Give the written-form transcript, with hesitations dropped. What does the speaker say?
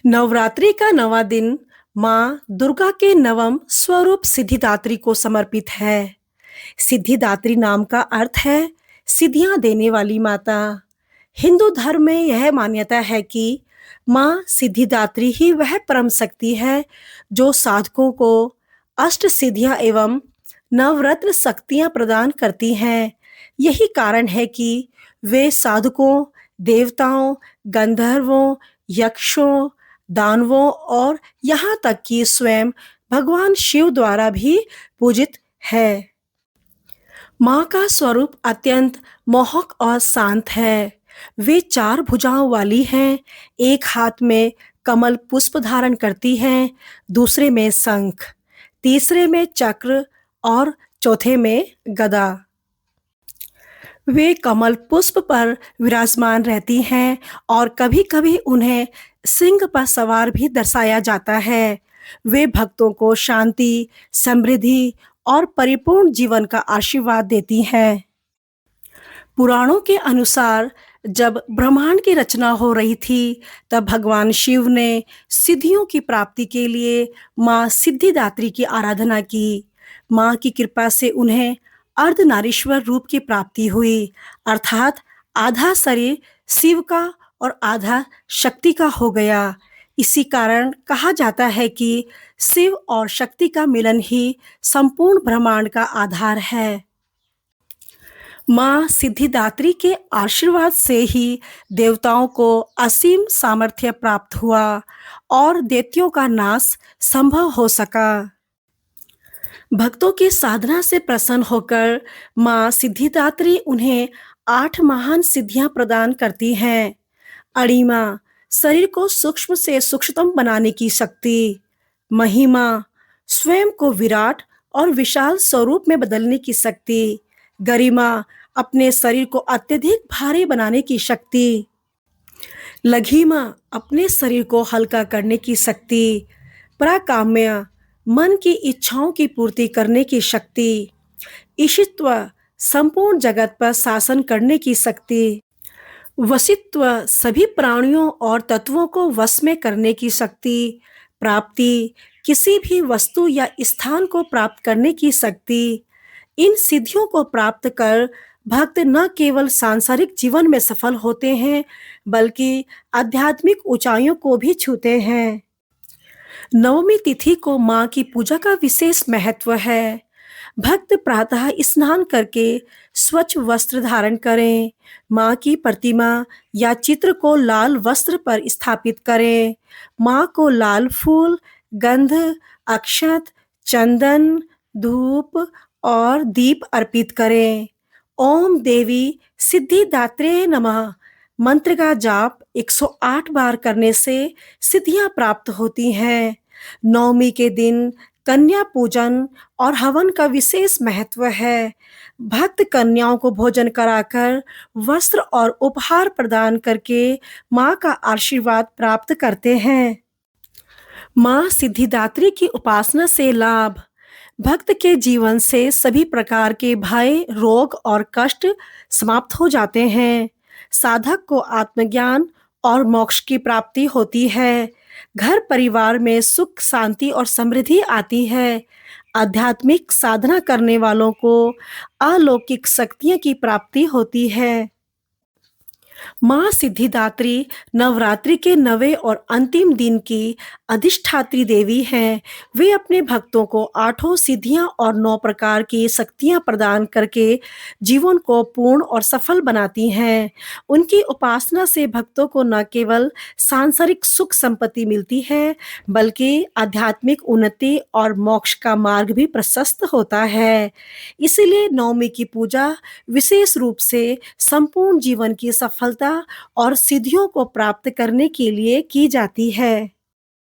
नवरात्रि का नवा दिन माँ दुर्गा के नवम स्वरूप सिद्धिदात्री को समर्पित है। सिद्धिदात्री नाम का अर्थ है सिद्धियां देने वाली माता। हिंदू धर्म में यह मान्यता है कि माँ सिद्धिदात्री ही वह परम शक्ति है जो साधकों को अष्ट सिद्धियां एवं नवरत्न शक्तियां प्रदान करती हैं। यही कारण है कि वे साधकों, देवताओं, गंधर्वों, यक्षों, दानवों और यहाँ तक कि स्वयं भगवान शिव द्वारा भी पूजित है। माँ का स्वरूप अत्यंत मोहक और शांत है। वे चार भुजाओं वाली हैं। एक हाथ में कमल पुष्प धारण करती हैं, दूसरे में शंख, तीसरे में चक्र और चौथे में गदा। वे कमल पुष्प पर विराजमान रहती हैं और कभी-कभी उन्हें सिंह पर सवार भी दर्शाया जाता है। वे भक्तों को शांति, समृद्धि और परिपूर्ण जीवन का आशीर्वाद देती हैं। पुराणों के अनुसार जब ब्रह्मांड की रचना हो रही थी, तब भगवान शिव ने सिद्धियों की प्राप्ति के लिए माँ सिद्धिदात्री की आराधना की। माँ की कृपा से उन्हें अर्धनारीश्वर रूप की प्राप्ति हुई, अर्थात आधा शरीर शिव का और आधा शक्ति का हो गया। इसी कारण कहा जाता है कि शिव और शक्ति का मिलन ही संपूर्ण ब्रह्मांड का आधार है। माँ सिद्धिदात्री के आशीर्वाद से ही देवताओं को असीम सामर्थ्य प्राप्त हुआ और दैत्यों का नाश संभव हो सका। भक्तों की साधना से प्रसन्न होकर माँ सिद्धिदात्री उन्हें 8 महान सिद्धियां प्रदान करती हैं। अणिमा, शरीर को सूक्ष्म से सूक्ष्मतम बनाने की शक्ति। महिमा, स्वयं को विराट और विशाल स्वरूप में बदलने की शक्ति। गरिमा, अपने शरीर को अत्यधिक भारी बनाने की शक्ति। लघिमा, अपने शरीर को हल्का करने की शक्ति। पराकाम्य, मन की इच्छाओं की पूर्ति करने की शक्ति। ईशित्व, संपूर्ण जगत पर शासन करने की शक्ति। वशित्व, सभी प्राणियों और तत्वों को वश में करने की शक्ति। प्राप्ति, किसी भी वस्तु या स्थान को प्राप्त करने की शक्ति। इन सिद्धियों को प्राप्त कर भक्त न केवल सांसारिक जीवन में सफल होते हैं, बल्कि आध्यात्मिक ऊंचाइयों को भी छूते हैं। नवमी तिथि को माँ की पूजा का विशेष महत्व है। भक्त प्रातः स्नान करके स्वच्छ वस्त्र धारण करें। माँ की प्रतिमा या चित्र को लाल वस्त्र पर स्थापित करें। माँ को लाल फूल, गंध, अक्षत, चंदन, धूप और दीप अर्पित करें। ओम देवी सिद्धिदात्रे नमः मंत्र का जाप 108 बार करने से सिद्धियां प्राप्त होती हैं। नवमी के दिन कन्या पूजन और हवन का विशेष महत्व है। भक्त कन्याओं को भोजन कराकर वस्त्र और उपहार प्रदान करके माँ का आशीर्वाद प्राप्त करते हैं। माँ सिद्धिदात्री की उपासना से लाभ। भक्त के जीवन से सभी प्रकार के भय, रोग और कष्ट समाप्त हो जाते हैं। साधक को आत्मज्ञान और मोक्ष की प्राप्ति होती है। घर परिवार में सुख, शांति और समृद्धि आती है। आध्यात्मिक साधना करने वालों को अलौकिक शक्तियों की प्राप्ति होती है। माँ सिद्धिदात्री नवरात्रि के नवे और अंतिम दिन की अधिष्ठात्री देवी हैं। वे अपने भक्तों को 8 सिद्धियां और 9 प्रकार की शक्तियां प्रदान करके जीवन को पूर्ण और सफल बनाती हैं। उनकी उपासना से भक्तों को न केवल सांसारिक सुख संपत्ति मिलती है, बल्कि आध्यात्मिक उन्नति और मोक्ष का मार्ग भी प्रशस्त होता है। इसीलिए नवमी की पूजा विशेष रूप से संपूर्ण जीवन की सफलता और सिद्धियों को प्राप्त करने के लिए की जाती है।